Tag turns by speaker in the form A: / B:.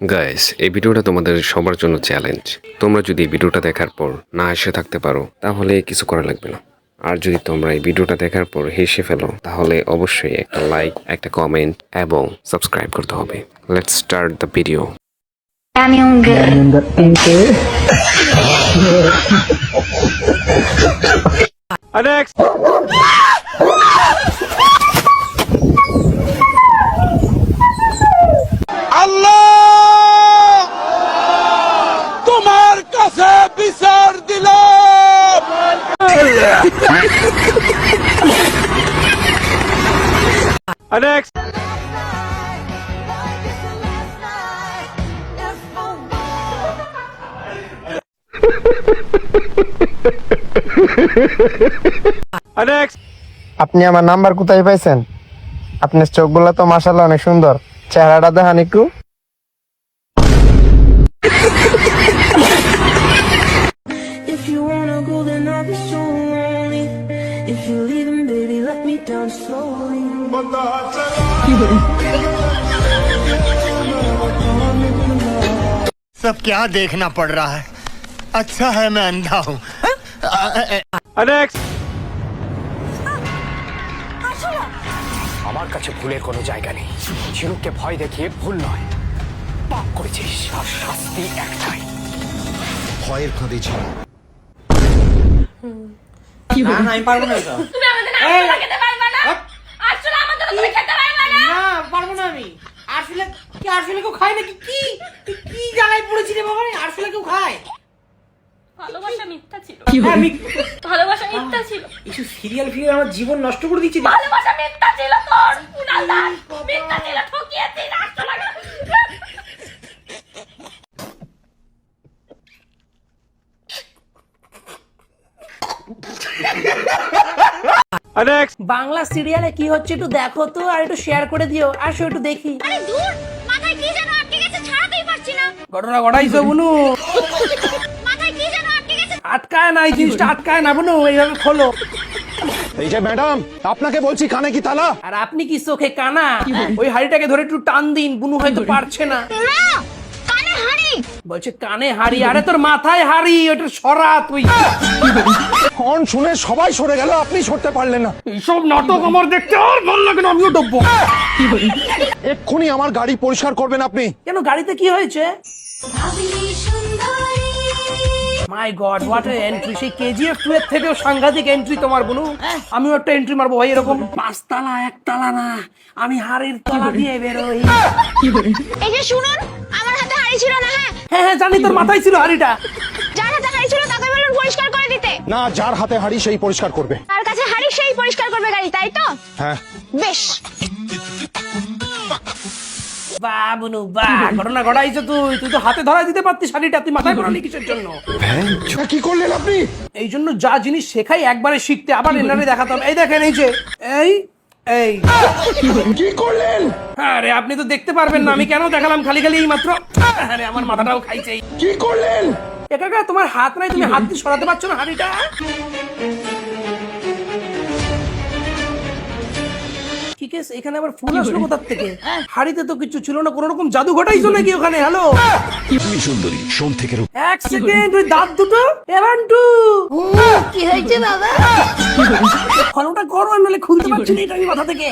A: Guys, এই ভিডিওটা তোমাদের সবার জন্য চ্যালেঞ্জ। তোমরা যদি এই ভিডিওটা দেখার পর না হেসে থাকতে পারো তাহলে কিছু করা লাগবে না। আর যদি তোমরা এই ভিডিওটা দেখার পর হেসে ফেলো তাহলে অবশ্যই একটা লাইক, একটা কমেন্ট এবং সাবস্ক্রাইব করতে হবে। Let's start the video.
B: Next. আল্লাহ তোমার কাছে বিচার দিলাম। Next. Next.
C: আপনি আমার নাম্বার কোথায় পাইছেন? আপনার চোখগুলো তো মাশাআল্লাহ অনেক সুন্দর, চেহারাটা দেখান একটু।
D: If you wanna go, then I'll be so lonely. If you're leaving, baby, let me down slowly.
E: सब क्या देखना पड़ रहा है? अच्छा है मैं अंधा हूँ।
B: Next.
F: আমার কাছে ভুলের কোনো জায়গা নেই। ঝিনুককে ভয় দেখিয়ে ভুল নয়, পাপ করেছিস আর শাস্তি একটাই।
E: ভয়ের ফাঁদে ছিল।
G: তুমি আমাদের না খেতে পারবে না। আসলে আমাদের তুমি খেতে পারবে না।
H: না পারবো না আমি। আসলে কেউ খায় নাকি? কি জ্বালায় পড়েছি রে বাবা? আসলে কেউ খায়?
G: ভালোবাসা মিথ্যা ছিল।
H: হ্যাঁ,
G: ভালোবাসা মিথ্যা ছিল।
H: এইসব সিরিয়াল আমার জীবন নষ্ট করে দিচ্ছে।
G: ভালোবাসা মিথ্যা ছিল তোর। উনালদার মিথ্যা ছিল, ঠকিয়েছিস। আসলে
B: Next.
H: বাংলা সিরিয়ালে কি হচ্ছে একটু দেখো তো, আর একটু শেয়ার করে দিও। আসো একটু দেখি।
G: আরে দূর, মাথায় কি যেন আটকে গেছে, ছাড়াতেই পারছি না।
H: ঘটনা ঘটাইছো বুনু।
G: মাথায় কি যেন আটকে গেছে।
H: আটকায় না, এই জিনিসটা আটকায় না বুনু। এইভাবে খোলো।
E: এই যে ম্যাডাম, আপনাকে বলছি কানে কি তালা?
H: আর আপনি কি চোখে কানা? ওই হাড়িটাকে ধরে একটু টান দিন। বুনু হয়তো পারছে না।
G: না, কানে হাড়ি।
H: বলছে কানে হাড়ি। আরে তোর মাথায় হাড়ি, ওটা সরা তুই।
E: হর্ন শুনে সবাই সরে গেল, আপনি সরতে পারলেন না।
H: এইসব নাটক আমার দেখতে আর ভালো লাগে না। আমিও ডুববো।
E: এক্ষুনি আমার গাড়ি পরিষ্কার করবেন আপনি।
H: কেন, গাড়িতে কি হয়েছে?
G: ভাবিনি সুন্দরী।
H: মাই গড, হোয়াট এ এন্ট্রি! সেই কেজিএফ 2 এর থেকেও সাংঘাতিক এন্ট্রি তোমার বুনু। আমিও একটা এন্ট্রি মারবো ভাই, এরকম 5 তালা 1 তালা না, আমি হাড়ির তলা দিয়ে বেরোই।
G: এই যে শুনুন, আমার হাতে হাড়ি ছিল না।
H: হ্যাঁ হ্যাঁ জানি, তোর মাথায় ছিল হাড়িটা।
G: যার হাতে হাড়ি ছিল তাকে বলুন পরিষ্কার করে দিতে।
E: না, যার হাতে হাড়ি সেই পরিষ্কার করবে।
G: তার কাছে হাড়ি, সেই পরিষ্কার করবে গাড়ি, তাই তো?
E: হ্যাঁ।
G: বেশ।
H: বাহ বুনু বাহ, ঘটনা ঘটাইছো তুই তো হাতে ধরাই দিতে পারতিস হাড়িটা। তুই মাথায় পড়ালি কিসের জন্য?
E: কি করলেন আপনি?
H: এই জন্য যা জিনিস শেখাই একবারে শিখতে, আবার এনারে দেখাতে হবে। এই দেখেন, এই যে এই এই
E: কি করলেন?
H: আরে আপনি তো দেখতে পারবেন না, আমি কেন দেখালাম খালি খালি এই মাত্র। আরে আমার মাথাটাও খাইছে।
E: কি করলেন?
H: একা তোমার হাত নাই, তুমি হাত দিয়ে সরাতে পারছো না হাড়িটা। কি কেস, এখানে আবার ফুল আসলো কোথার থেকে? হাড়িতে তো কিছু ছিল না, কোন রকম জাদু ঘটাইছো নাকি ওখানে? হ্যালো
E: সুন্দরী, সোম থেকে
H: এক সেকেন্ড, ওই দাঁত দুটো এভান্টু।
G: কি হয়েছে বাবা?
H: ফলটা করো, নাহলে খুলতে পারছি না এটা আমি মাথা থেকে।